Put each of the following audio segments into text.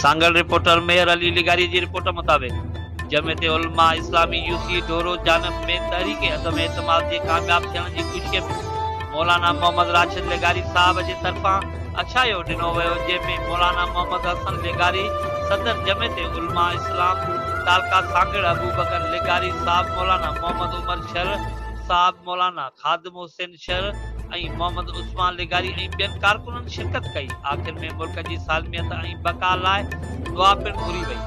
सांगल रिपोर्टर मेहर अली लिगारी जी रिपोर्ट मुताबिक जमियत उलमा इस्लामी यूसी डोरो जानब में तहरीक अदम एतमाद के कामयाब थियण जी खुशी में मौलाना मोहम्मद राशिद लिगारी साहब के तरफा अछायो दिनो वो जैमें मौलाना मोहम्मद हसन लिगारी सदर जमियत उलमा इस्लाम तालका सांगड़ अबू बकर लिगारी साहब मौलाना मोहम्मद उमर शर साहब मौलाना खादिम हुसैन शर मोहम्मद उस्मान लिगारी बेन कारकुनन शिरकत कई। आखिर में मुल्क की सालमियत बका लाए दुआ पिण घुरी वई।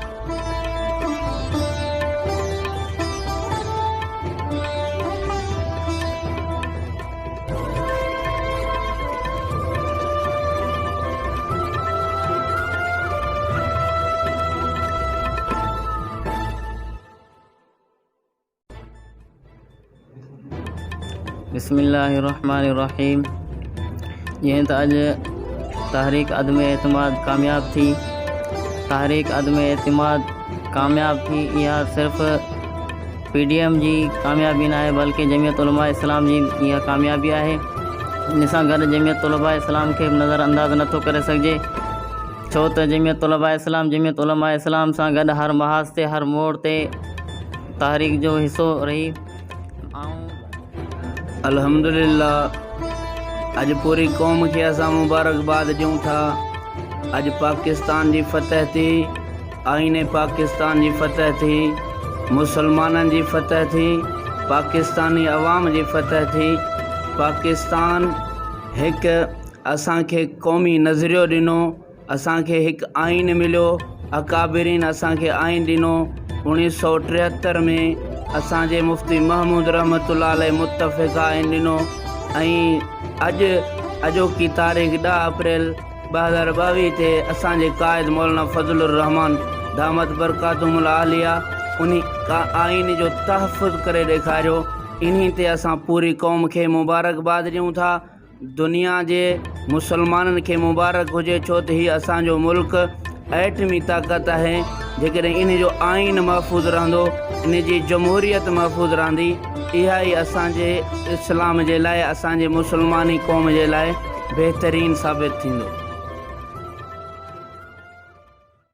बिस्मिल्लाहिर्रहमानिर्रहीम। यह तो अज तहरीक अदम एतमाद कामयाब थी। तहरीक अदम एतमाद कामयाब थी। यह सिर्फ़ PDM जी कामयाबी ना है बल्कि जमियत उलमा इस्लाम जी यह कामयाबी है। इन सां गॾु जमियत उलमा इस्लाम के नज़रअंदाज़ नथो करे सघिजे, छो त जमियत उलमा इस्लाम सां गॾु हर महाज़ ते हर मोड़ ते तहरीक जो हिस्सो रही। अल्हम्दुलिल्लाह अज पूरी कौम के असां मुबारकबाद ॾियूं था। अज पाकिस्तान जी फतह थी, आईने पाकिस्तान जी फतह थी, मुसलमानन जी फतह थी, पाकिस्तानी अवाम जी फतह थी। पाकिस्तान एक असां खे क़ौमी नज़रियो ॾिनो, असां खे एक आइन मिलियो। अकाबिरीन असां खे आइन ॾिनो। 1973 में असांजे मुफ्ती महमूद रहमतुल्लाह अलैह मुत्तफ़िक़ आइन ॾिनो। अज अॼोकी तारीख़ 10 अप्रैल 2022 ते असांजे क़ाइद मौलाना फज़लुर रहमान दामत बरकातुहुल आलिया उन आइन जो तहफ़ुज़ करे ॾेखारियो। इन्हीं ते असां पूरी कौम खे मुबारकबाद ॾियूं था। दुनिया जे मुसलमाननि खे मुबारक हुजे, छो त हीउ असांजो मुल्क एटमी ताक़त है। जेकॾहिं इन जो आइन महफ़ूज़ रहंदो, इन जी जमहूरियत महफ़ूज़ रहंदी, इहा ई असांजे इस्लाम जे लाइ, असांजे मुसलमानी क़ौम जे लाइ बहितरीन साबित थींदो।